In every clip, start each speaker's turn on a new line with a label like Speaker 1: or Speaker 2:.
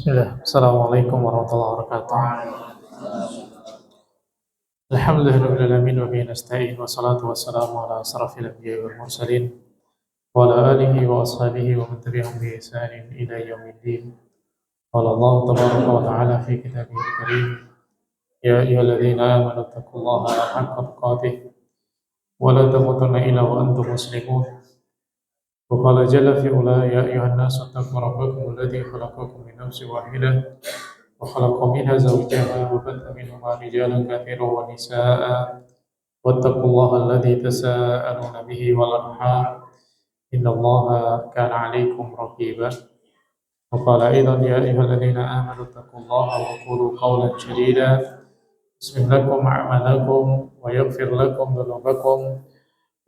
Speaker 1: Bismillah. Assalamualaikum warahmatullahi wabarakatuh. Alhamdulillahirrahmanirrahim. Wa bihi nasta'in. Wassalatu wassalamu ala asrafil anbiya'i wal mursalin wa ala alihi wa ashabihi wa man tabi'ahum bi ihsanin ila yaumiddin. Qala Allah tabaraka wa ta'ala fi kitabihil karim, ya ayyuhalladzina amanu taqullaha haqqa tuqatih wa la tamutunna illa wa antum muslimun. Wa qala jalla fi ula, ya ayyuhan nasu taqu rabbakum alladzi khalaqakum min nafsin wahidah وخلق منها زوجها وبث منهما رجالا كثيرا ونساء واتقوا الله الذي تساءلون به والأرحام إن الله كان عليكم رقيبا وقال أيضا يا أيها الذين آمنوا اتقوا الله وقولوا قولا سديدا يصلح لكم أعمالكم ويغفر لكم ذنوبكم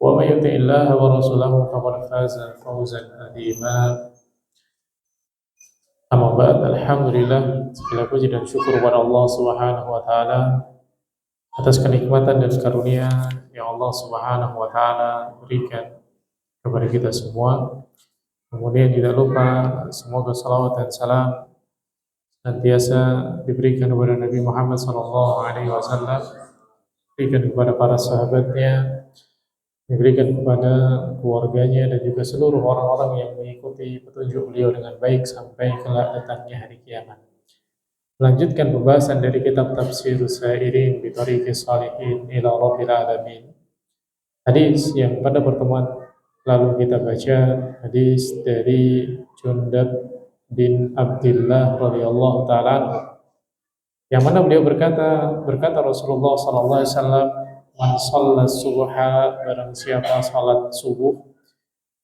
Speaker 1: ومن يطع الله ورسوله فقد فاز فوزا عظيما. Amma ba'd, alhamdulillah, segala puji dan syukur kepada Allah Subhanahu wa taala atas kenikmatan dan karunia yang Allah Subhanahu wa taala berikan kepada kita semua. Kemudian tidak lupa semoga salawat dan salam senantiasa diberikan kepada Nabi Muhammad sallallahu alaihi wasallam, diberikan kepada para sahabatnya, diberikan kepada keluarganya dan juga seluruh orang-orang yang mengikuti petunjuk beliau dengan baik sampai kelak datangnya hari kiamat. Melanjutkan pembahasan dari kitab Tafsir Sairin bi Thariqis Shalihin ila Rabbil Alamin. Hadis yang pada pertemuan lalu kita baca, hadis dari Jundab bin Abdullah radhiyallahu taala anhu, yang mana beliau berkata Rasulullah sallallahu alaihi wasallam, man shallat subha, barang siapa salat subuh,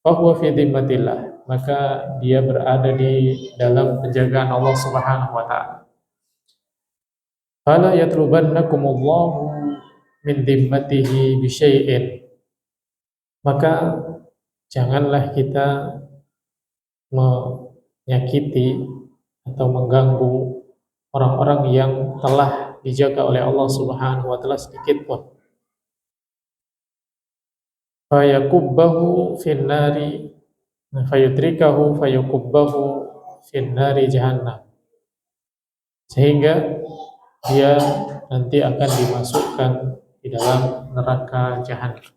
Speaker 1: fahuwa fi dhimmatillah, maka dia berada di dalam penjagaan Allah Subhanahu wa taala. Fala yatlubannakumullahu min dhimmatihi bi syai'in, maka janganlah kita menyakiti atau mengganggu orang-orang yang telah dijaga oleh Allah Subhanahu wa taala sedikit pun. Fayakubbahu finnari, fayutrikahu fayakubbahu finnari jahannam, sehingga dia nanti akan dimasukkan di dalam neraka jahannam.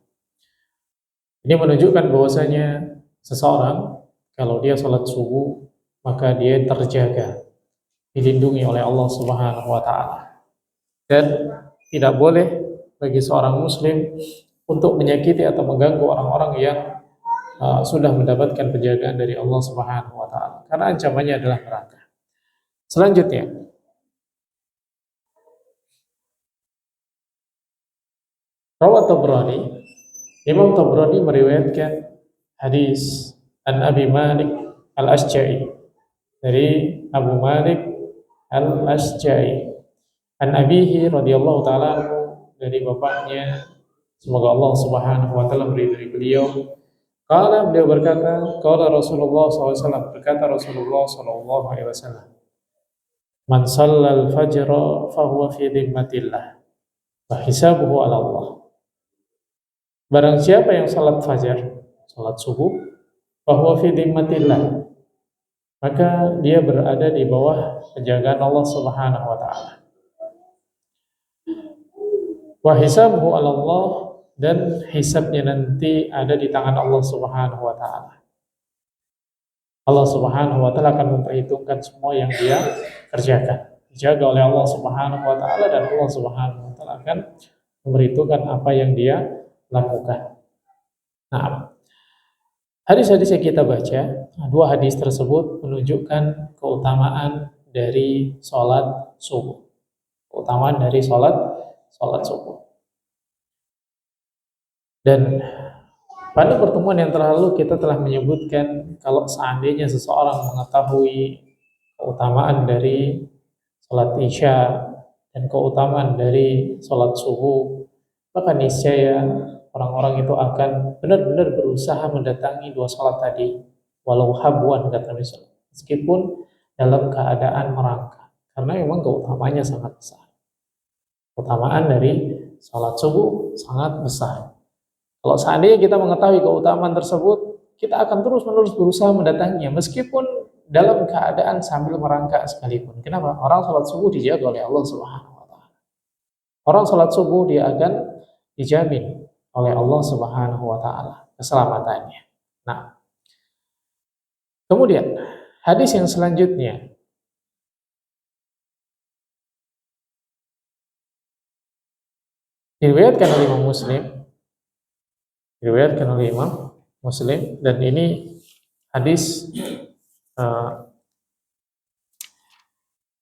Speaker 1: Ini menunjukkan bahwasanya seseorang kalau dia salat subuh maka dia terjaga, dilindungi oleh Allah Subhanahu wa taala, dan tidak boleh bagi seorang muslim untuk menyakiti atau mengganggu orang-orang yang sudah mendapatkan penjagaan dari Allah Subhanahu wa taala, karena ancamannya adalah neraka. Selanjutnya, Rawat Tabrani, Imam Tabrani meriwayatkan hadis an Abi Malik Al-Ashja'i, dari Abu Malik Al-Ashja'i, an abihi radhiyallahu taala anhu, dari bapaknya, semoga Allah Subhanahu wa taala meridhai beliau. Qala, beliau berkata, qala Rasulullah SAW, berkata Rasulullah SAW, man shallal fajra fahuwa fi dhimmatillah wa hisabuhu ala Allah. Barang siapa yang salat fajar, salat subuh, fahuwa fi dhimmatillah, maka dia berada di bawah penjagaan Allah Subhanahu wa taala. Wa hisabuhu ala Allah, dan hisabnya nanti ada di tangan Allah Subhanahu wa taala. Allah Subhanahu wa taala akan memperhitungkan semua yang dia kerjakan, dijaga oleh Allah Subhanahu wa taala, dan Allah Subhanahu wa taala akan memperhitungkan apa yang dia lakukan. Nah, hadis-hadis yang kita baca, dua hadis tersebut menunjukkan keutamaan dari sholat subuh. Keutamaan dari sholat subuh. Dan pada pertemuan yang terlalu kita telah menyebutkan kalau seandainya seseorang mengetahui keutamaan dari sholat isya dan keutamaan dari sholat subuh, maka niscaya orang-orang itu akan benar-benar berusaha mendatangi dua sholat tadi, walau habwan, kata Nabi SAW, meskipun dalam keadaan merangkak, karena memang keutamanya sangat besar. Keutamaan dari sholat subuh sangat besar. Kalau seandainya kita mengetahui keutamaan tersebut, kita akan terus-menerus berusaha mendatanginya, meskipun dalam keadaan sambil merangkak sekalipun. Kenapa? Orang sholat subuh dijaga oleh Allah Subhanahu wa taala. Orang sholat subuh dia akan dijamin oleh Allah Subhanahu wa taala keselamatannya. Nah, kemudian hadis yang selanjutnya diriwayatkan oleh Imam Muslim, dan ini hadis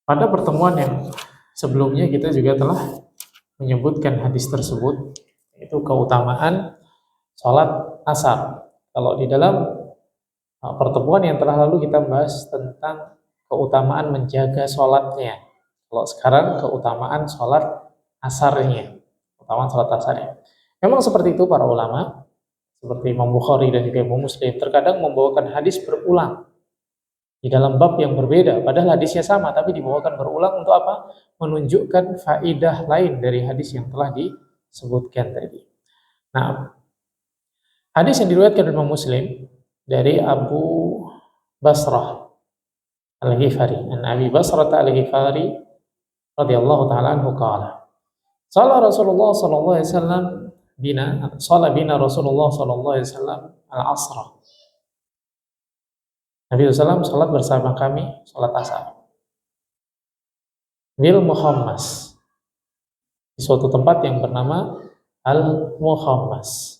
Speaker 1: pada pertemuan yang sebelumnya kita juga telah menyebutkan hadis tersebut, yaitu keutamaan sholat asar. Kalau di dalam pertemuan yang telah lalu kita bahas tentang keutamaan menjaga sholatnya. Kalau sekarang keutamaan sholat asarnya. Keutamaan sholat asarnya. Memang seperti itu para ulama, seperti Imam Bukhari dan juga Imam Muslim, terkadang membawakan hadis berulang di dalam bab yang berbeda. Padahal hadisnya sama, tapi dibawakan berulang untuk apa? Menunjukkan faidah lain dari hadis yang telah disebutkan tadi. Nah, hadis yang diriwayatkan oleh Imam Muslim dari Abu Basrah Al-Ghifari, an Abi Basrah Al-Ghifari radhiyallahu taala anhu qala, shalla Rasulullah sallallahu alaihi wasallam bina Rasulullah sallallahu alaihi wasallam al-asra. Nabi SAW salat bersama kami salat asar. Bil Muhammas, di suatu tempat yang bernama Al-Muhammas.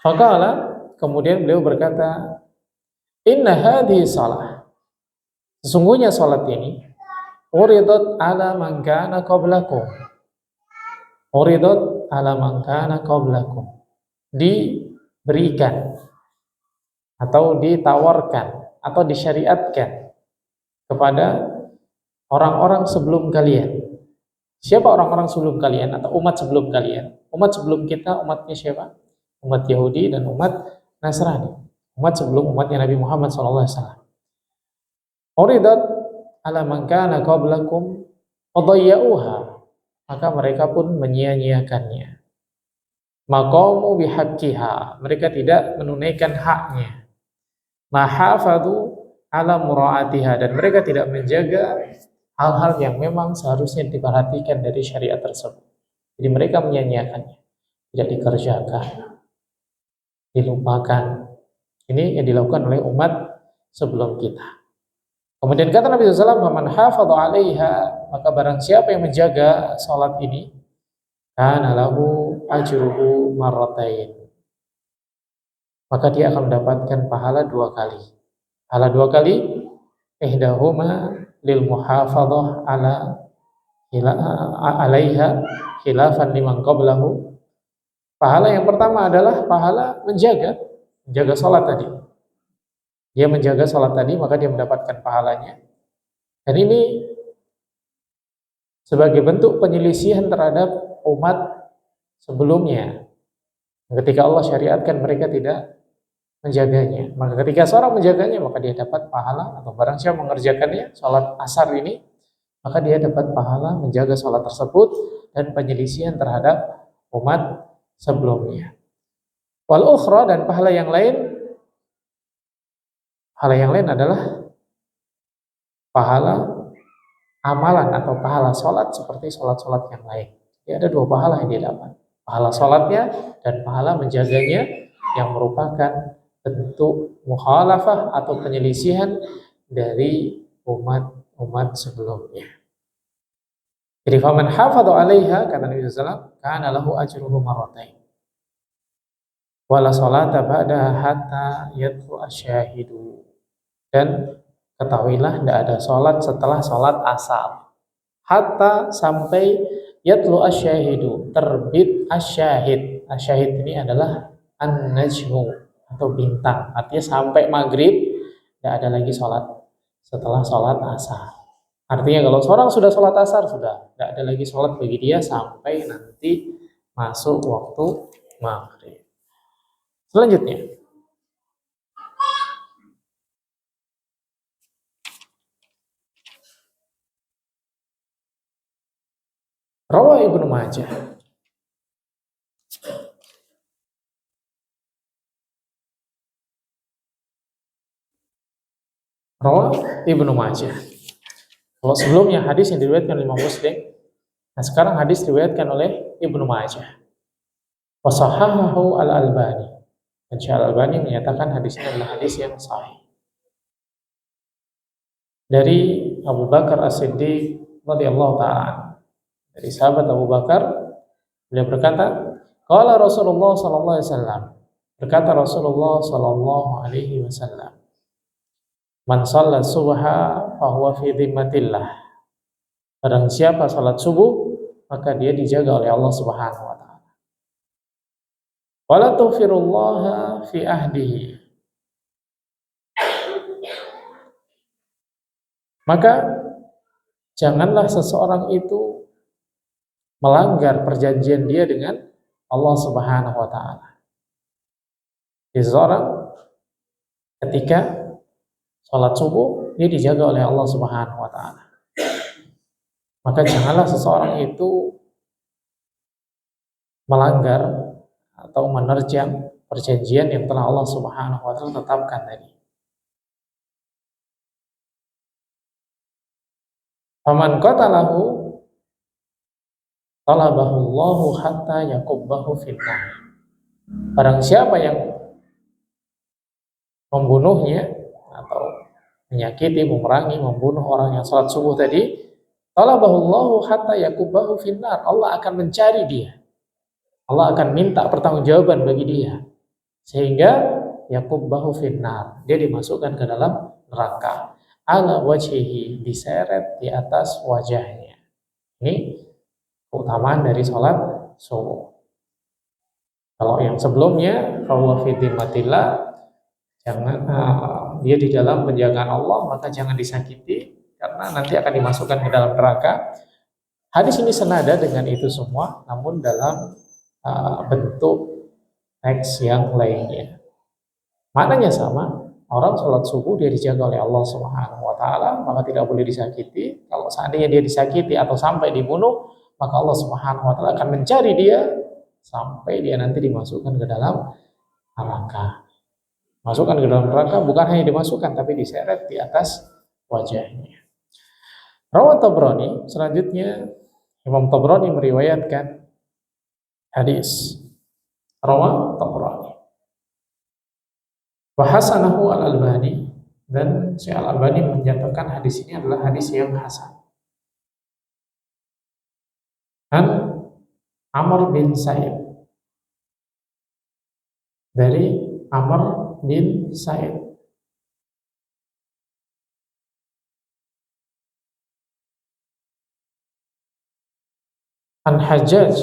Speaker 1: Faqala, kemudian beliau berkata, inna hadhihi salah, sesungguhnya salat ini uridat ala man kana qablakum, uridat ala man kana qablakum, diberikan atau ditawarkan atau disyariatkan kepada orang-orang sebelum kalian. Siapa orang-orang sebelum kalian atau umat sebelum kalian? Umat sebelum kita, umatnya siapa? Umat Yahudi dan umat Nasrani. Umat sebelum umatnya Nabi Muhammad SAW. Uridat ala man kana qablakum fadayya'uha, maka mereka pun menyia-nyiakannya. Maqamu bihaqqiha, mereka tidak menunaikan haknya. Mahafadu ala mura'atiha, dan mereka tidak menjaga hal-hal yang memang seharusnya diperhatikan dari syariat tersebut. Jadi mereka menyia-nyiakannya, tidak dikerjakan, dilupakan. Ini yang dilakukan oleh umat sebelum kita. Kemudian kata Nabi SAW, "Man hafadha 'alaiha", maka barang siapa yang menjaga salat ini, kana lahu ajruhu marratain, maka dia akan mendapatkan pahala 2 kali. Pahala 2 kali, ihdahuma lil muhafadhah alaiha khilafan liman qablahu. Pahala yang pertama adalah pahala menjaga salat tadi. Dia menjaga salat tadi, maka dia mendapatkan pahalanya. Dan ini sebagai bentuk penyelisihan terhadap umat sebelumnya. Ketika Allah syariatkan mereka tidak menjaganya, maka ketika seorang menjaganya, maka dia dapat pahala, atau barang siapa mengerjakannya, salat asar ini, maka dia dapat pahala menjaga salat tersebut dan penyelisihan terhadap umat sebelumnya. Wal ukhra, dan pahala yang lain adalah pahala amalan atau pahala salat seperti salat-salat yang lain. Jadi ada 2 pahala yang dia dapat. Pahala salatnya dan pahala menjaganya, yang merupakan bentuk mukhalafah atau penyelisihan dari umat sebelumnya. Jadi faman hafadha 'alaiha, kata Nabi sallallahu alaihi wasallam, kana lahu ajruhu marratain. Wala salata ba'daha hatta yatlu asyahidu. Dan ketahuilah, tidak ada salat setelah salat asar. Hatta, sampai yatlu asyahidu, terbit asyahid. Asyahid ini adalah an-najmu atau bintang. Artinya sampai maghrib tidak ada lagi salat setelah salat asar. Artinya kalau seorang sudah salat asar, sudah tidak ada lagi salat bagi dia sampai nanti masuk waktu maghrib. Selanjutnya, Rawah Ibnu Majah Rawah Ibnu Majah. Kalau sebelumnya hadis yang diriwayatkan oleh Imam Muslim, nah sekarang hadis diriwayatkan oleh Ibnu Majah. Wa sahahahu al-Albani. Dan Syekh Al-Albani menyatakan hadis ini adalah hadis yang sahih. Dari Abu Bakar As-Siddiq radhiyallahu ta'ala, dari sahabat Abu Bakar, beliau berkata, qala Rasulullah sallallahu alaihi wasallam, berkata Rasulullah sallallahu alaihi wasallam, man shalla subha fa huwa fi dhimmatillah. Barang siapa salat subuh, maka dia dijaga oleh Allah Subhanahu wa taala. Wala tughfirullaha fi ahdihi. Maka janganlah seseorang itu melanggar perjanjian dia dengan Allah Subhanahu wa taala. Seseorang ketika salat subuh dia dijaga oleh Allah Subhanahu wa taala. Maka janganlah seseorang itu melanggar atau menerjang perjanjian yang telah Allah Subhanahu wa taala tetapkan tadi. Faman qatalahu talabahu Allahu hatta yakubbahu finnar. Barang siapa yang membunuhnya atau menyakiti, memerangi, membunuh orang yang salat subuh tadi, talabahu Allahu hatta yakubbahu finnar. Allah akan mencari dia. Allah akan minta pertanggungjawaban bagi dia sehingga yakubbahu finnar. Dia dimasukkan ke dalam neraka. Ala wajhihi, diseret di atas wajahnya. Ini keutamaan dari sholat subuh. Kalau yang sebelumnya bahwa fi dhimmatillah, jangan dia di dalam penjagaan Allah, maka jangan disakiti karena nanti akan dimasukkan ke dalam neraka. Hadis ini senada dengan itu semua, namun dalam bentuk teks yang lainnya. Maknanya sama. Orang sholat subuh dia dijaga oleh Allah Subhanahu wa taala, maka tidak boleh disakiti. Kalau seandainya dia disakiti atau sampai dibunuh, maka Allah Subhanahu wa taala akan mencari dia sampai dia nanti dimasukkan ke dalam neraka. Masukkan ke dalam neraka bukan hanya dimasukkan tapi diseret di atas wajahnya. Rawat Tabrani, selanjutnya Imam Tabrani meriwayatkan hadis. Rawat Tabrani. Wa hasanahu al-Albani, dan Syekh Al-Albani menyatakan hadis ini adalah hadis yang hasan. An Amr bin Sa'id, dari Amr bin Sa'id, an Hajjaj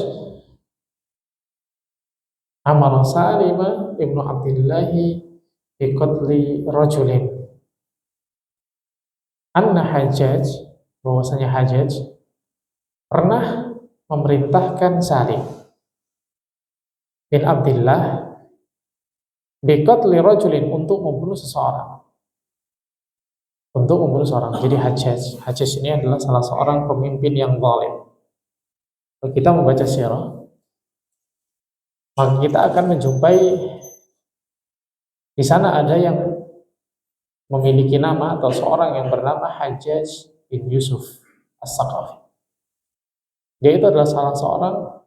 Speaker 1: Amr Salima ibnu Abdillahi biqatli rajulin. Anna Hajjaj, bahwasanya Hajjaj pernah memerintahkan Salim bin Abdillah biqatli rajulin, untuk membunuh seseorang. Untuk membunuh seorang. Jadi Hajjaj ini adalah salah seorang pemimpin yang zalim. Kalau kita membaca sirah, maka kita akan menjumpai di sana ada yang memiliki nama atau seorang yang bernama Hajjaj bin Yusuf As-Saqafi. Dia itu adalah salah seorang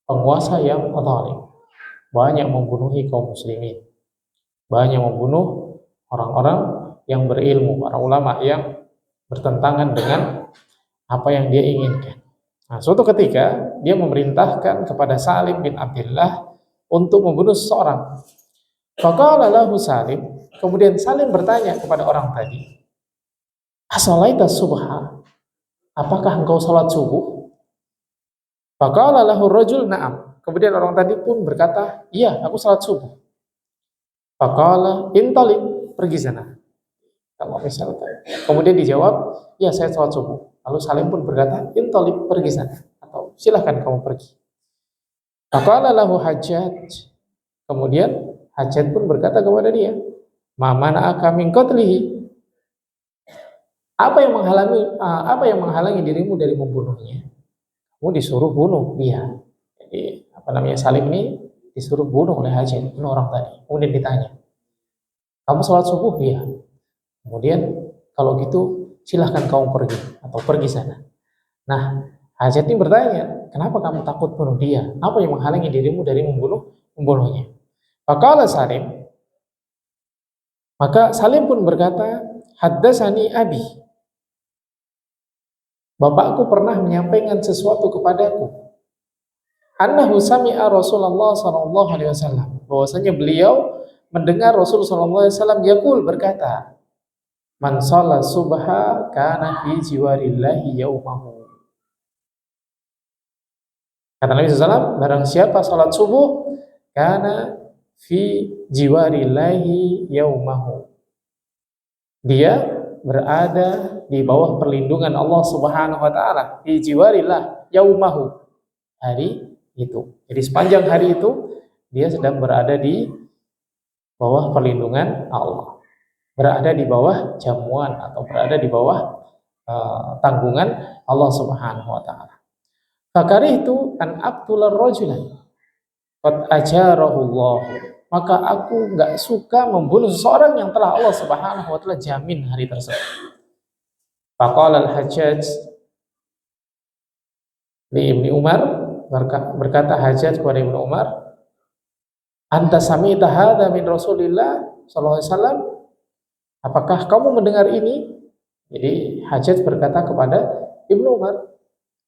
Speaker 1: penguasa yang zalim. Banyak membunuhi kaum muslimin. Banyak membunuh orang-orang yang berilmu, para ulama yang bertentangan dengan apa yang dia inginkan. Nah, suatu ketika dia memerintahkan kepada Salim bin Abdillah untuk membunuh seseorang. Faqala lahu Salim, kemudian Salim bertanya kepada orang tadi, "Asalaita subha? Apakah engkau salat subuh?" Faqala lahu rajul, "Na'am." Kemudian orang tadi pun berkata, "Iya, aku salat subuh." Faqala intalik, pergi sana. Kalau misalkan kemudian dijawab, "Ya, saya salat subuh." Lalu Salim pun berkata, "Intalik, pergi sana." Atau silahkan kamu pergi. Faqala lahu Hajjaj, kemudian Hajjaj pun berkata kepada dia, "Ma mana'aka min qatlihi?" Apa yang menghalangi dirimu dari membunuhnya? Kamu disuruh bunuh dia. Jadi Salim ini disuruh bunuh oleh Hajjaj, bunuh orang tadi. Kemudian ditanya, "Kamu sholat subuh?" Iya. Kemudian kalau gitu silahkan kamu pergi atau pergi sana. Nah, Hajat ini bertanya, kenapa kamu takut bunuh dia? Apa yang menghalangi dirimu dari membunuhnya? Faqala Salim, maka Salim pun berkata, haddatsani abi. Bapakku pernah menyampaikan sesuatu kepadaku. Annahu sami'a Rasulullah sallallahu alaihi wasallam. Bahwasanya beliau mendengar Rasul sallallahu alaihi wasallam yaqul berkata, man shalla subha kana fi jiwarillahi yaumahu. Kata Nabi SAW, barang siapa salat subuh, karena fi jiwarillahi yaumahu. Dia berada di bawah perlindungan Allah Subhanahu wa taala, fi jiwarillah yaumahu, hari itu. Jadi sepanjang hari itu dia sedang berada di bawah perlindungan Allah. Berada di bawah jamuan atau berada di bawah tanggungan Allah Subhanahu wa taala. Fakarihtu an aqtular rajulan qad ajarahullah. Maka aku enggak suka membunuh seseorang yang telah Allah Subhanahu wa taala jamin hari tersebut. Faqala al-Hajjaj li Ibnu Umar, berkata Hajjaj kepada Ibnu Umar, anta sami'ta hadza min Rasulillah sallallahu alaihi wasallam? Apakah kamu mendengar ini? Jadi Hajjaj berkata kepada Ibnu Umar,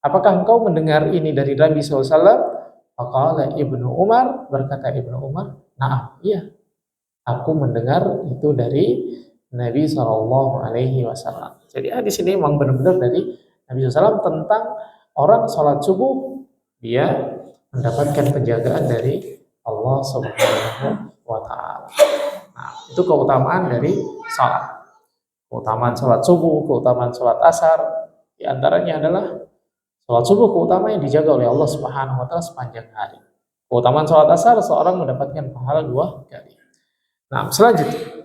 Speaker 1: apakah engkau mendengar ini dari Nabi SAW? Faqala Ibnu Umar, berkata Ibnu Umar, na'am, iya, aku mendengar itu dari Nabi SAW. Jadi hadis ini memang benar-benar dari Nabi SAW tentang orang sholat subuh, dia mendapatkan penjagaan dari Allah Subhanahu wa Ta'ala. Nah, itu keutamaan dari sholat. Keutamaan sholat subuh, keutamaan sholat asar, di antaranya adalah sholat subuh keutamaan yang dijaga oleh Allah Subhanahu wa taala sepanjang hari. Keutamaan sholat asar, seorang mendapatkan pahala 2 kali. Nah, selanjutnya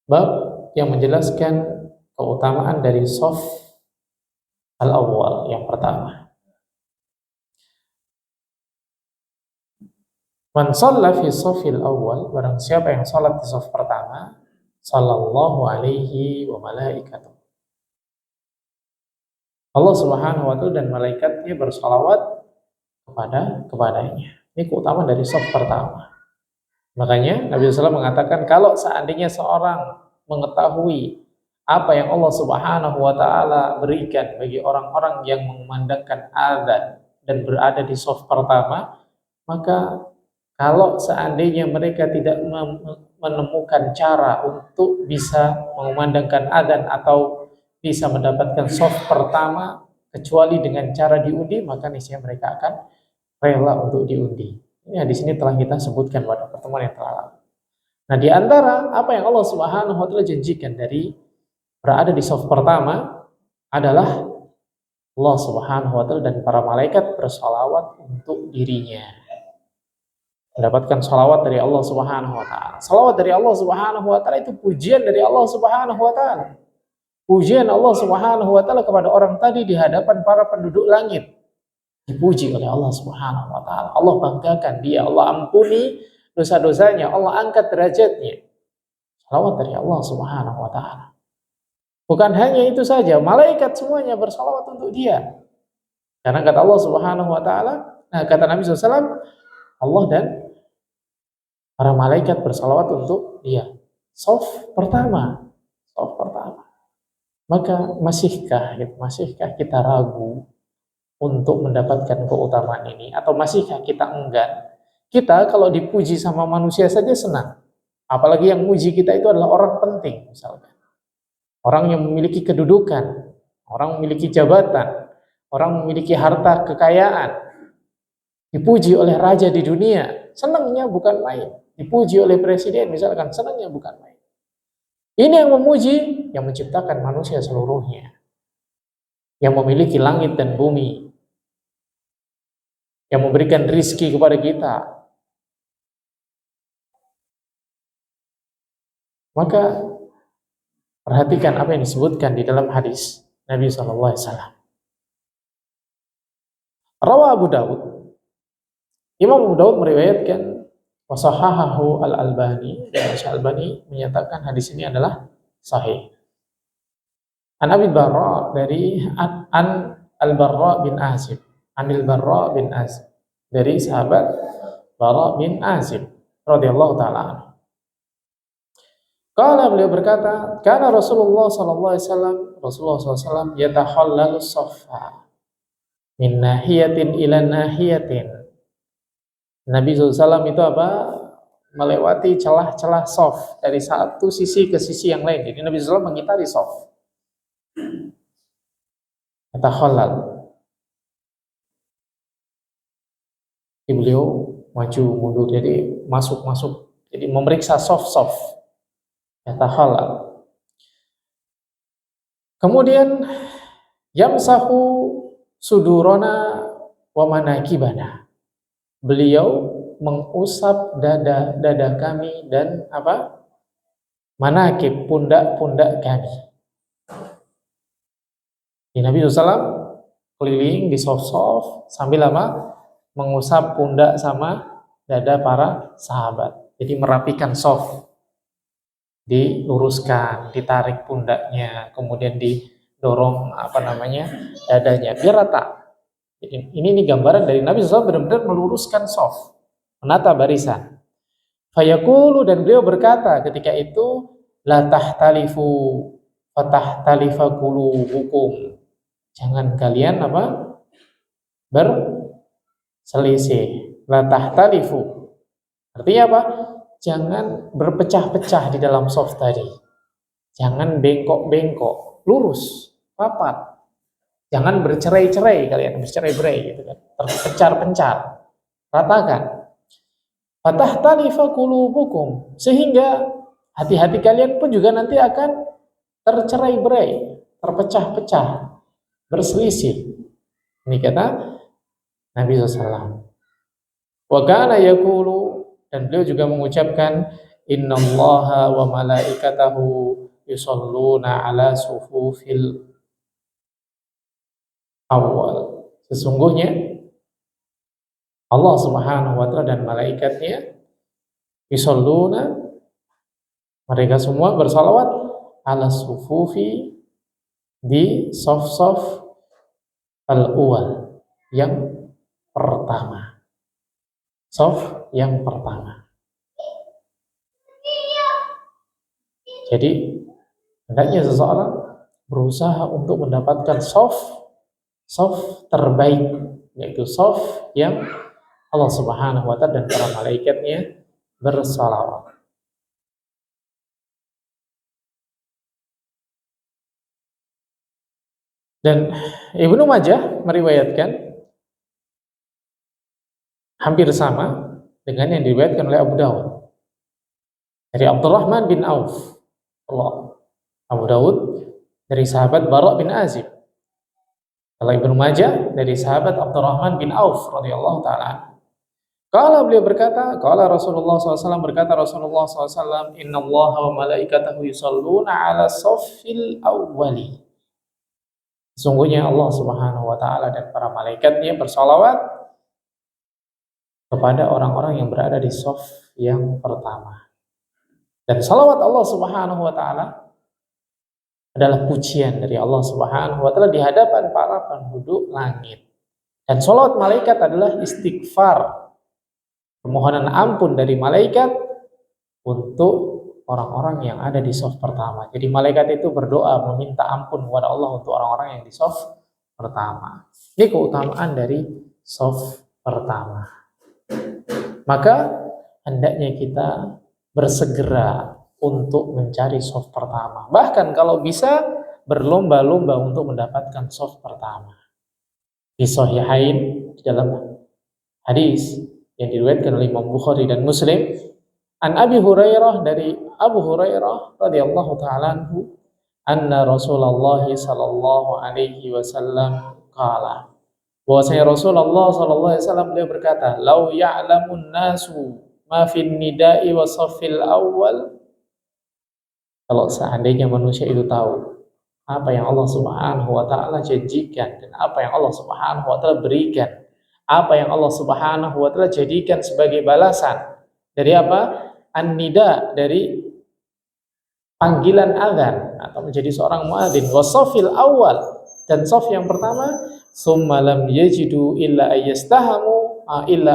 Speaker 1: bab yang menjelaskan keutamaan dari shaf al-awwal yang pertama. Man shalla fi shafil awwal, barang siapa yang salat di shaf pertama, sallallahu alaihi wa malaikatuh, Allah Subhanahu wa taala dan malaikatnya bersalawat kepadanya. Ini keutamaan dari shaf pertama. Makanya Nabi SAW mengatakan, kalau seandainya seorang mengetahui apa yang Allah Subhanahu wa taala berikan bagi orang-orang yang mengumandangkan azan dan berada di shaf pertama, maka kalau seandainya mereka tidak menemukan cara untuk bisa mengumandangkan adzan atau bisa mendapatkan shaf pertama kecuali dengan cara diundi, maka niscaya mereka akan rela untuk diundi. Ini di sini telah kita sebutkan pada pertemuan yang telah lalu. Nah, di antara apa yang Allah Subhanahu wa taala janjikan dari berada di shaf pertama adalah Allah Subhanahu wa taala dan para malaikat bersalawat untuk dirinya. Mendapatkan salawat dari Allah Subhanahu wa taala. Salawat dari Allah Subhanahu wa taala itu pujian dari Allah Subhanahu wa taala. Pujian Allah Subhanahu wa taala kepada orang tadi di hadapan para penduduk langit. Dipuji oleh Allah Subhanahu wa taala. Allah banggakan dia, Allah ampuni dosa-dosanya, Allah angkat derajatnya. Salawat dari Allah Subhanahu wa taala. Bukan hanya itu saja, malaikat semuanya bersalawat untuk dia. Karena kata Allah Subhanahu wa taala, kata Nabi SAW, Allah dan para malaikat bersalawat untuk dia. Shaf pertama. Maka masihkah kita ragu untuk mendapatkan keutamaan ini? Atau masihkah kita enggan? Kita kalau dipuji sama manusia saja senang. Apalagi yang muji kita itu adalah orang penting misalnya. Orang yang memiliki kedudukan, orang memiliki jabatan, orang memiliki harta kekayaan. Dipuji oleh raja di dunia, senangnya bukan main. Dipuji oleh presiden misalkan, senangnya bukan main. Ini yang memuji, yang menciptakan manusia seluruhnya, yang memiliki langit dan bumi, yang memberikan rizki kepada kita. Maka perhatikan apa yang disebutkan di dalam hadis Nabi SAW. Rawa Abu Dawud, Imam Abu Dawud meriwayatkan Wa sahahahu al-Albani, dan Al-Albani menyatakan hadis ini adalah sahih. An Abi Barra, dari an Al-Barra bin Azib, Anil Barra bin Azib, dari sahabat Barra bin Azib radhiyallahu taala anhu. Qala, beliau berkata, kana Rasulullah sallallahu alaihi wasallam, Rasulullah sallallahu alaihi wasallam yatakhallalu saffa min nahiyatin ila nahiyatin. Nabi SAW itu apa? Melewati celah-celah shaf dari satu sisi ke sisi yang lain. Jadi Nabi SAW mengitari shaf. Yatakhallal. Jadi beliau maju mundur, jadi masuk. Jadi memeriksa shaf. Yatakhallal. Kemudian yamsahu sudurona wa manakibana. Beliau mengusap dada kami dan apa? Manakib, pundak-pundak kami. Di Nabi SAW keliling di soft sambil apa? Mengusap pundak sama dada para sahabat. Jadi merapikan soft, diluruskan, ditarik pundaknya, kemudian didorong dadanya biar rata. Ini gambaran dari Nabi SAW benar-benar meluruskan shaf, menata barisan. Fayaqulu, dan beliau berkata ketika itu, la tahtalifu fatahtalifa qulubukum. Jangan kalian berselisih. La tahtalifu. Artinya apa? Jangan berpecah-pecah di dalam shaf tadi. Jangan bengkok-bengkok, lurus, rapat. Jangan bercerai-cerai kalian, bercerai-berai gitu kan. Terpencar-pencar. Ratakan. Fatahtalifa qulubukum, sehingga hati-hati kalian pun juga nanti akan tercerai-berai, terpecah-pecah, berselisih. Ini kata Nabi SAW. Wa kana yaqulu, dan beliau juga mengucapkan, innallaha wa malaikatahu yusholluna ala sufufil awal. Sesungguhnya Allah Subhanahu wa ta'ala dan malaikatnya yusholluna, mereka semua bersalawat ala sufufi, di shaf-shaf al-awwal, yang pertama. Shaf yang pertama. Jadi hendaknya seseorang berusaha untuk mendapatkan shaf terbaik, yaitu shaf yang Allah Subhanahu wa ta'ala dan para malaikatnya bersalawat. Dan Ibnu Majah meriwayatkan hampir sama dengan yang diriwayatkan oleh Abu Dawud dari Abdurrahman bin Auf. Abu Dawud dari sahabat Bara bin Azib. Kalau Ibnu Majah dari sahabat Abdurrahman bin Auf radhiyallahu taala. Kalau beliau berkata, kalau Rasulullah SAW berkata, Rasulullah SAW, innallaha wa malaikatahu yusholluna ala saffil awwali. Sesungguhnya Allah Subhanahu wa ta'ala dan para malaikatnya bersalawat kepada orang-orang yang berada di shaf yang pertama. Dan salawat Allah Subhanahu wa ta'ala adalah pujian dari Allah Subhanahu wa ta'ala di hadapan para penduduk langit. Dan salawat malaikat adalah istighfar, permohonan ampun dari malaikat untuk orang-orang yang ada di shaf pertama. Jadi malaikat itu berdoa meminta ampun kepada Allah untuk orang-orang yang di shaf pertama. Ini keutamaan dari shaf pertama. Maka hendaknya kita bersegera untuk mencari shaf pertama. Bahkan kalau bisa berlomba-lomba untuk mendapatkan shaf pertama. Di Sahihain, di dalam hadis yang diriwayatkan oleh Imam Bukhari dan Muslim, an Abi Hurairah, dari Abu Hurairah radhiyallahu ta'ala anhu, anna Rasulullah sallallahu alaihi wasallam qala, bahwasanya Rasulullah sallallahu alaihi wasallam beliau berkata, lau ya'lamun nasu ma fin nida'i wa saffil awwal, kalau seandainya manusia itu tahu apa yang Allah Subhanahu wa ta'ala janjikan dan apa yang Allah Subhanahu wa ta'ala berikan, apa yang Allah Subhanahu wa ta'ala jadikan sebagai balasan Dari apa? An-nida, dari panggilan azan atau menjadi seorang muadzin. Wasofil awal, dan sof yang pertama, summa lam yajidu illa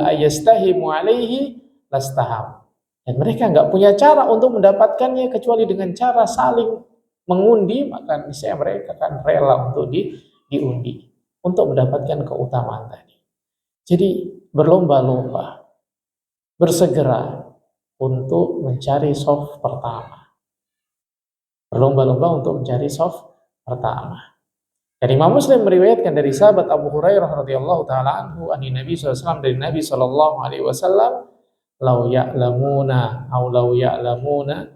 Speaker 1: ayyastahimu alaihi lastaham. Dan mereka nggak punya cara untuk mendapatkannya kecuali dengan cara saling mengundi, maka niscaya mereka akan rela untuk diundi untuk mendapatkan keutamaan tadi. Jadi berlomba-lomba, bersegera untuk mencari soft pertama. Berlomba-lomba untuk mencari soft pertama. Dan Imam Muslim meriwayatkan dari sahabat Abu Hurairah radhiyallahu taala anhu ani Nabi SAW, dari Nabi sallallahu alaihi wasallam, lau ya'lamuna au lau ya'lamuna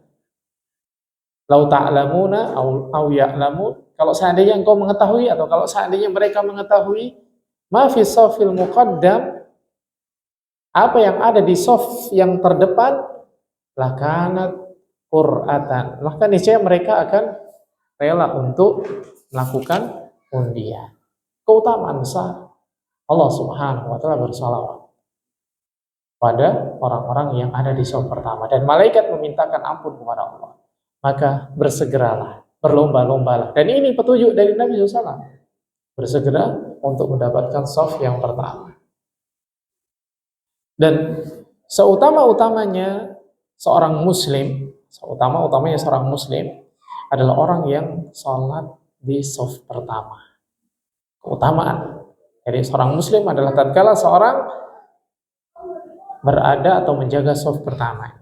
Speaker 1: lau ta'lamuna au ya'lamu, kalau seandainya engkau mengetahui atau kalau seandainya mereka mengetahui ma fi safil muqaddam, apa yang ada di saf yang terdepan, lakanat qur'atan, maka niscaya mereka akan rela untuk melakukan undian. Keutamaan besar. Allah Subhanahu wa taala bersalawat pada orang-orang yang ada di saf pertama, dan malaikat memintakan ampun kepada Allah. Maka bersegeralah, berlomba-lombalah. Dan ini petunjuk dari Nabi SAW. Bersegera untuk mendapatkan saf yang pertama. Dan seutama-utamanya seorang muslim adalah orang yang sholat di saf pertama. Keutamaan dari seorang muslim adalah tatkala seorang berada atau menjaga saf pertamanya.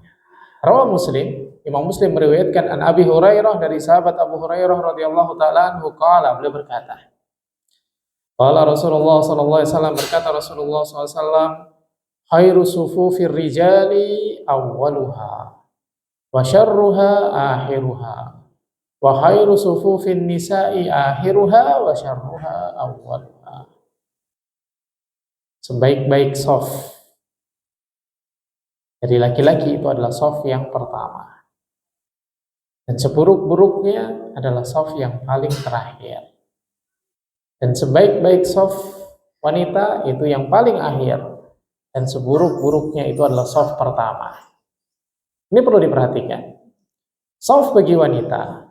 Speaker 1: Rawah Muslim, Imam Muslim meriwayatkan an Abi Hurairah, dari sahabat Abu Hurairah radhiyallahu taala anhu, qala, beliau berkata, qala Rasulullah sallallahu alaihi wasallam, berkata Rasulullah sallallahu alaihi wasallam, khairu sufufir rijali awwaluha wa syarruha akhiruha wa khairu sufufin nisa'i akhiruha wa syarruha awwaluha. Sebaik-baik saf dari laki-laki itu adalah saf yang pertama, dan seburuk-buruknya adalah saf yang paling terakhir, dan sebaik-baik saf wanita itu yang paling akhir, dan seburuk-buruknya itu adalah saf pertama. Ini perlu diperhatikan. Saf bagi wanita,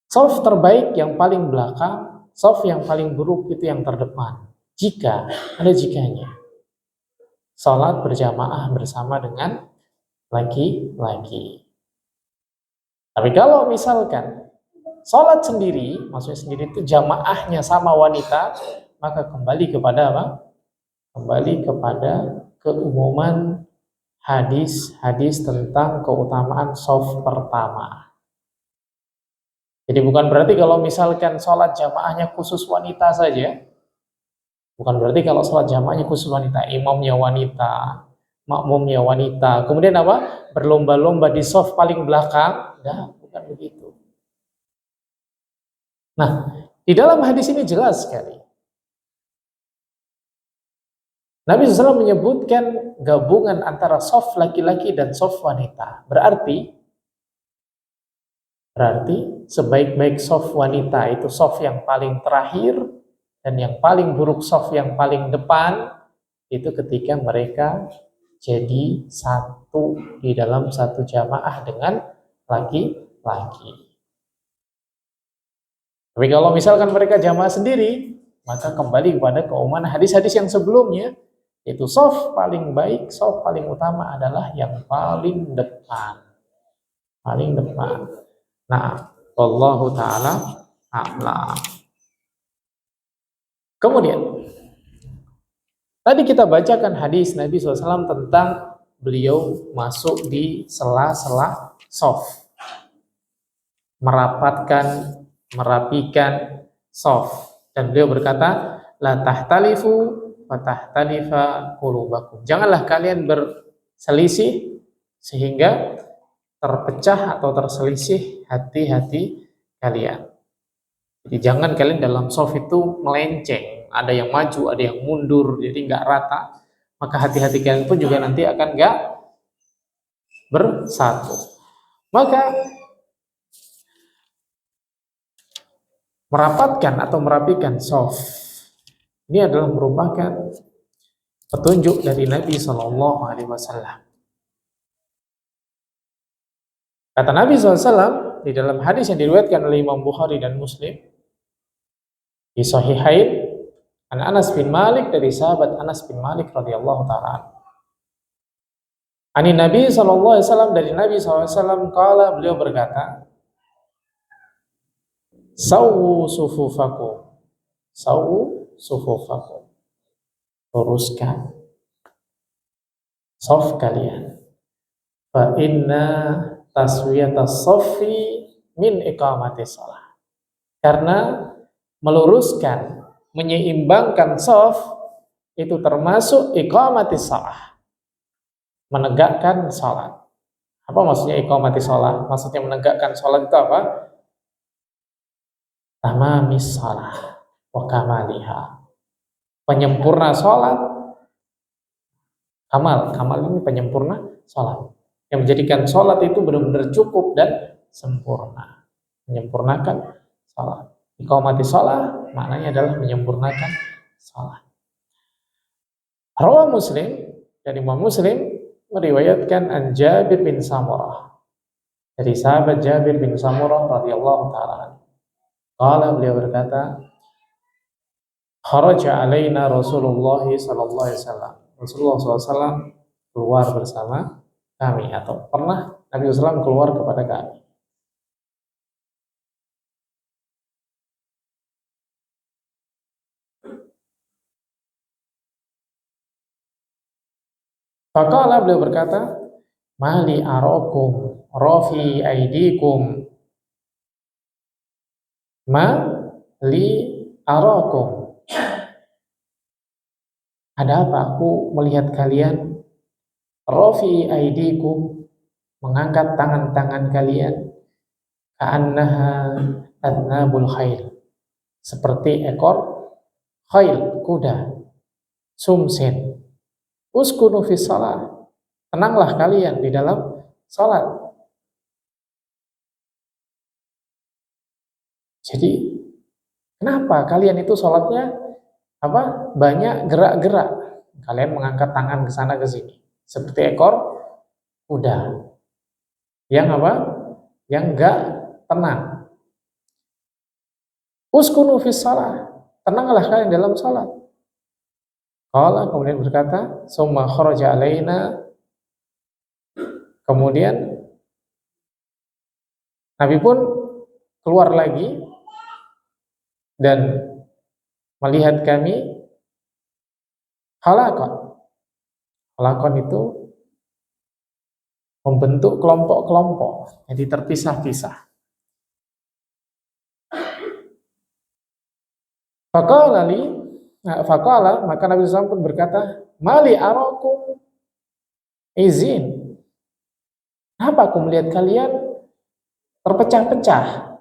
Speaker 1: saf terbaik yang paling belakang, saf yang paling buruk itu yang terdepan. Jika ada jikanya, salat berjamaah bersama dengan laki-laki. Tapi kalau misalkan salat sendiri, maksudnya sendiri itu jamaahnya sama wanita, maka kembali kepada apa? Kembali kepada keumuman hadis-hadis tentang keutamaan shaf pertama. Jadi bukan berarti kalau misalkan salat jamaahnya khusus wanita saja, bukan berarti kalau sholat jamaahnya khusus wanita, imamnya wanita, makmumnya wanita, kemudian apa? Berlomba-lomba di shaf paling belakang. Nah, bukan begitu. Nah, di dalam hadis ini jelas sekali. Nabi SAW menyebutkan gabungan antara shaf laki-laki dan shaf wanita. Berarti sebaik-baik shaf wanita itu shaf yang paling terakhir, dan yang paling buruk shaf yang paling depan itu ketika mereka jadi satu di dalam satu jamaah dengan laki-laki. Tapi kalau misalkan mereka jamaah sendiri, maka kembali kepada keumuman hadis-hadis yang sebelumnya, itu shaf paling baik, shaf paling utama adalah yang paling depan. Nah, wallahu ta'ala a'lam. Kemudian tadi kita bacakan hadis Nabi SAW tentang beliau masuk di sela-sela shaf, merapikan shaf, dan beliau berkata, la tahtalifu wa tahtalifa qulubakum. Janganlah kalian berselisih sehingga terpecah atau terselisih hati-hati kalian. Jadi jangan kalian dalam shaf itu melenceng, ada yang maju, ada yang mundur, jadi nggak rata. Maka hati-hati kalian pun juga nanti akan nggak bersatu. Maka merapatkan atau merapikan shaf ini adalah merupakan petunjuk dari Nabi Shallallahu Alaihi Wasallam. Kata Nabi SAW di dalam hadis yang diriwayatkan oleh Imam Bukhari dan Muslim di Sahihain, an Anas bin Malik, dari sahabat Anas bin Malik radhiyallahu taala. Ani Nabi Shallallahu Alaihi Wasallam, dari Nabi SAW, kala beliau berkata, sawu sufufakum, sawu sufufakum, luruskan saf kalian. Fa inna taswiyatas saffi min iqamatis shalah. Karena meluruskan, menyeimbangkan saf itu termasuk iqamatis shalah, menegakkan salat. Apa maksudnya iqamatis shalah? Maksudnya menegakkan salat itu apa? Tamamis shalah wa kamaliha. Penyempurna salat. Kamal ini penyempurna salat, yang menjadikan salat itu benar-benar cukup dan sempurna, menyempurnakan salat. Iqamatis shalah maknanya adalah menyempurnakan salat. Rawi Muslim, dari Imam Muslim meriwayatkan an Jabir bin Samurah, dari sahabat Jabir bin Samurah radhiyallahu taala. Qala, beliau berkata, kharaja alaina Rasulullah sallallahu alaihi wasallam. Rasulullah SAW keluar bersama kami, atau pernah Nabi SAW keluar kepada kami. Faqala, beliau berkata, mali arakum rafi aidikum, ma li arakum. Ada apa aku melihat kalian rafi aidikum, mengangkat tangan-tangan kalian, ka'annaha adnabul khail, seperti ekor khail, kuda, sumsin. Uskunu fis shalah, tenanglah kalian di dalam salat. Jadi kenapa kalian itu salatnya banyak gerak-gerak? Kalian mengangkat tangan ke sana ke sini seperti ekor kuda yang yang enggak tenang. Uskunu fis shalah, tenanglah kalian dalam salat. Qala, kemudian berkata, summa kharaja alaina, kemudian Nabi pun keluar lagi dan melihat kami. Halakon itu membentuk kelompok-kelompok, jadi terpisah-pisah. Faqala, maka Nabi SAW pun berkata, mali arakum izin, kenapa aku melihat kalian terpecah-pecah?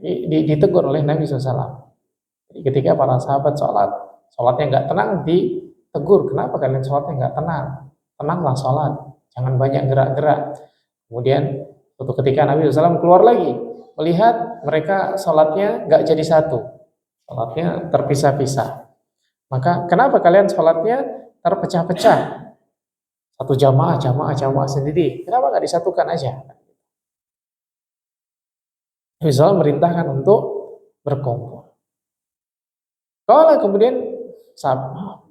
Speaker 1: Ditegur oleh Nabi SAW. Jadi ketika para sahabat sholatnya nggak tenang, ditegur, kenapa kalian sholatnya nggak tenang? Tenanglah sholat, jangan banyak gerak-gerak. Kemudian suatu ketika Nabi SAW keluar lagi, melihat mereka sholatnya nggak jadi satu, sholatnya terpisah-pisah. Maka kenapa kalian sholatnya terpecah-pecah? Satu jamaah sendiri, kenapa nggak disatukan aja? Nabi SAW merintahkan untuk berkumpul. Kalau kemudian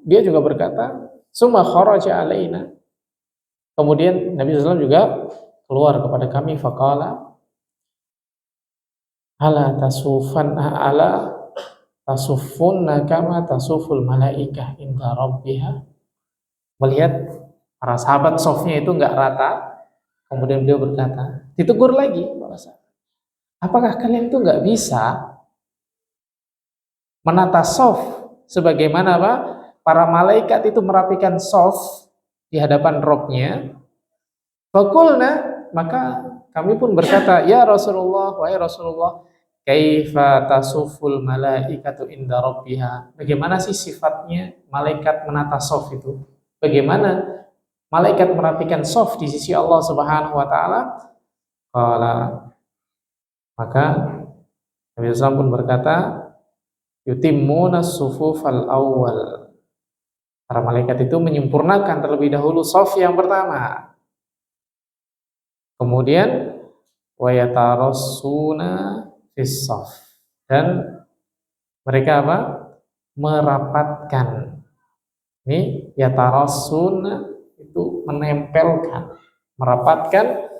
Speaker 1: dia juga berkata, summa kharaja alaina, kemudian Nabi SAW juga keluar kepada kami. Faqala, ala tasuffunna kama tasuful malaikah inda rabbiha. Melihat para sahabat sofnya itu enggak rata, kemudian beliau berkata, ditegur lagi, apakah kalian itu enggak bisa menata sof sebagaimana para malaikat itu merapikan sof di hadapan Rabb-nya? Faqulna, maka kami pun berkata, ya Rasulullah, wahai Rasulullah, kaifa tasuful malaikatu inda rabbiha, bagaimana sih sifatnya malaikat menata sof itu? Bagaimana malaikat merapikan sof di sisi Allah Subhanahu wa taala? Qala, maka Nabi SAW pun berkata, yutimmuna sufufal awwal Para malaikat itu menyempurnakan terlebih dahulu shaf yang pertama. Kemudian wa yatarassuna fis shaf. Dan mereka apa? Merapatkan. Ini yatarassuna itu menempelkan, merapatkan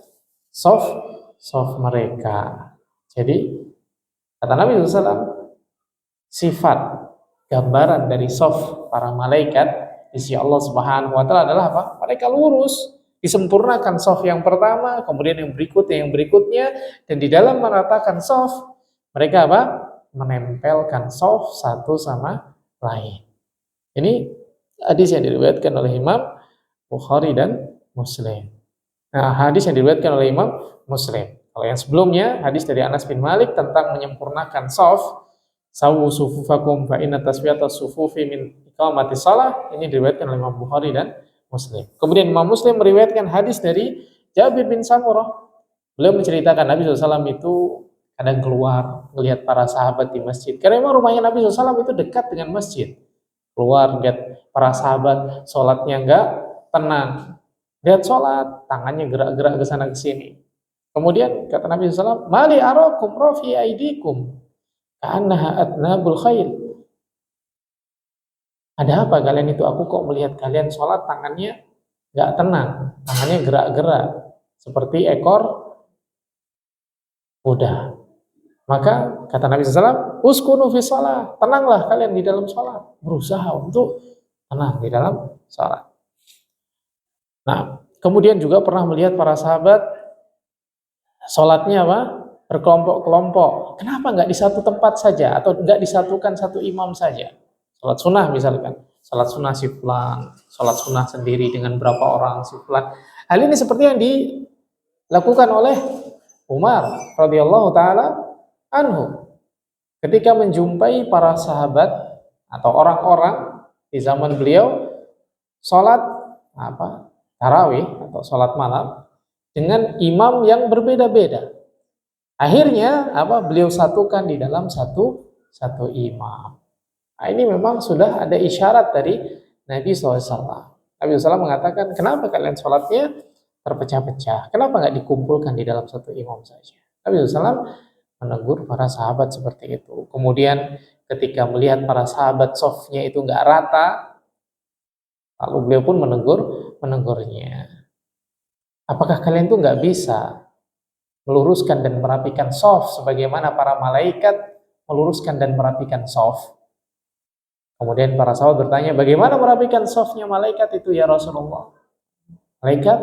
Speaker 1: shaf mereka. Jadi kata Nabi SAW, sifat gambaran dari shaf para malaikat di sisi Allah Subhanahu wa taala adalah apa? Mereka lurus, disempurnakan shaf yang pertama, kemudian yang berikutnya, dan di dalam meratakan shaf mereka apa? Menempelkan shaf satu sama lain. Ini hadis yang diriwayatkan oleh Imam Bukhari dan Muslim. Nah, hadis yang diriwayatkan oleh Imam Muslim. Kalau yang sebelumnya, hadis dari Anas bin Malik tentang menyempurnakan shaf, sawu sufufakum fa inna taswiyatas sufufi min iqamatis shalah, ini diriwayatkan oleh Imam Bukhari dan Muslim. Kemudian Imam Muslim meriwayatkan hadis dari Jabir bin Samurah. Beliau menceritakan Nabi SAW itu kadang keluar melihat para sahabat di masjid. Karena memang rumahnya Nabi SAW itu dekat dengan masjid. Keluar lihat para sahabat sholatnya enggak tenang. Lihat sholat, tangannya gerak-gerak ke sana ke sini. Kemudian kata Nabi SAW, mali arakum rafi aidikum ka'annaha atnabul khail. Ada apa kalian itu? Aku kok melihat kalian sholat tangannya nggak tenang, tangannya gerak-gerak seperti ekor kuda. Maka kata Nabi SAW, uskunu fi sholat, tenanglah kalian di dalam sholat, berusaha untuk tenang di dalam sholat. Nah, kemudian juga pernah melihat para sahabat sholatnya apa? Berkelompok-kelompok. Kenapa nggak di satu tempat saja atau nggak disatukan satu imam saja? Sholat sunnah misalkan, sholat sunnah si fulan, sholat sunnah sendiri dengan berapa orang si fulan. Hal ini seperti yang dilakukan oleh Umar radhiyallahu taala anhu ketika menjumpai para sahabat atau orang-orang di zaman beliau sholat tarawih atau sholat malam dengan imam yang berbeda-beda. Akhirnya beliau satukan di dalam satu imam. Nah, ini memang sudah ada isyarat dari Nabi SAW. Nabi SAW mengatakan, kenapa kalian sholatnya terpecah-pecah? Kenapa nggak dikumpulkan di dalam satu imam saja? Nabi SAW menegur para sahabat seperti itu. Kemudian ketika melihat para sahabat shafnya itu nggak rata, lalu beliau pun menegurnya. Apakah kalian tuh nggak bisa meluruskan dan merapikan shaf sebagaimana para malaikat meluruskan dan merapikan shaf? Kemudian para sahabat bertanya, bagaimana merapikan shafnya malaikat itu ya Rasulullah? Malaikat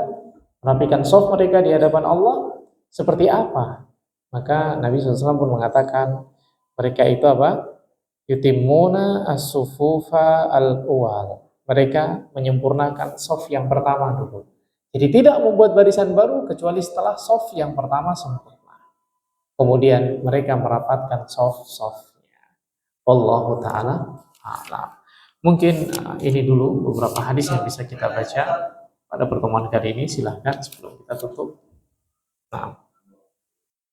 Speaker 1: merapikan shaf mereka di hadapan Allah seperti apa? Maka Nabi SAW pun mengatakan mereka itu Yutimuna as-sufufa al-awwal. Mereka menyempurnakan shaf yang pertama dulu. Jadi tidak membuat barisan baru kecuali setelah shaf yang pertama sempurna. Kemudian mereka merapatkan shaf-shafnya. Wallahu ta'ala a'lam. Mungkin ini dulu beberapa hadis yang bisa kita baca pada pertemuan kali ini. Silahkan sebelum kita tutup. Nah.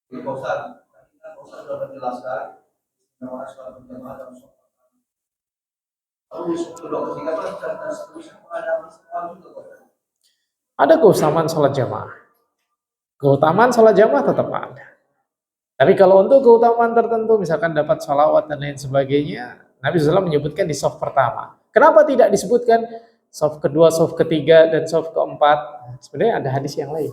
Speaker 1: Sudah menjelaskan bagaimana sholat berjamaah dalam sholat. Ada keutamaan sholat jamaah. Keutamaan sholat jamaah tetap ada. Tapi kalau untuk keutamaan tertentu, misalkan dapat sholawat dan lain sebagainya, Nabi SAW menyebutkan di shaf pertama. Kenapa tidak disebutkan shaf kedua, shaf ketiga, dan shaf keempat? Sebenarnya ada hadis yang lain.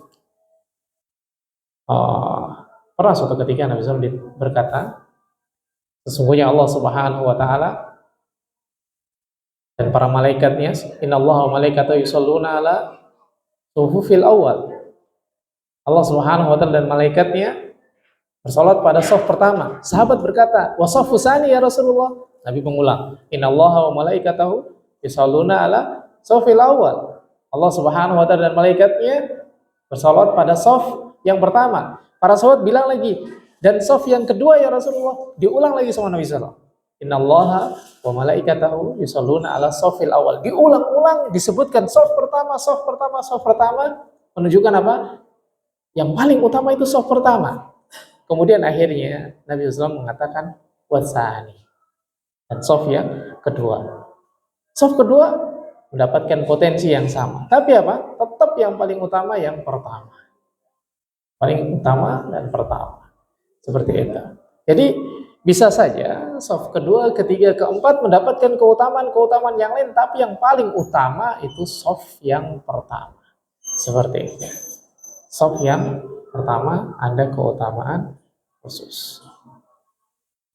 Speaker 1: Pernah suatu ketika Nabi SAW berkata, sesungguhnya Allah Subhanahu wa taala dan para malaikatnya, innallaha wa malaikatahu yusholluna ala sufufil awal. Allah Subhanahu wa taala dan malaikatnya bersalat pada shaf pertama. Sahabat berkata, wa shaffu tsani ya Rasulullah. Nabi mengulang, innallaha wa malaikatahu yusholluna ala shafil awal. Allah Subhanahu wa taala dan malaikatnya bersalat pada shaf yang pertama. Para sahabat bilang lagi, dan shaf yang kedua ya Rasulullah. Diulang lagi sama Nabi SAW. Innallaha wa malaikatahu yusholluna ala shafil awal. Diulang-ulang disebutkan shaf pertama, shaf pertama, shaf pertama, menunjukkan apa? Yang paling utama itu shaf pertama. Kemudian akhirnya Nabi SAW mengatakan wasani, dan shaf yang kedua. Shaf kedua mendapatkan potensi yang sama. Tapi apa? Tetap yang paling utama yang pertama. Paling utama dan pertama. Seperti itu. Jadi bisa saja saf kedua, ketiga, keempat mendapatkan keutamaan-keutamaan yang lain, tapi yang paling utama itu saf yang pertama. Seperti itu. Saf yang pertama ada keutamaan khusus.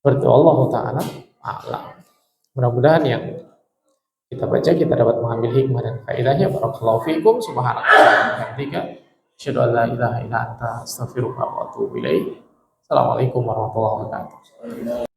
Speaker 1: Seperti Allah Ta'ala a'lam. Mudah-mudahan yang kita baca kita dapat mengambil hikmah dan faedahnya. Barakallahu fiikum. Subhanallah wa bihamdika, asyhadu an la ilaha illa anta, astaghfiruka wa atubu ilaik. Assalamualaikum warahmatullahi wabarakatuh.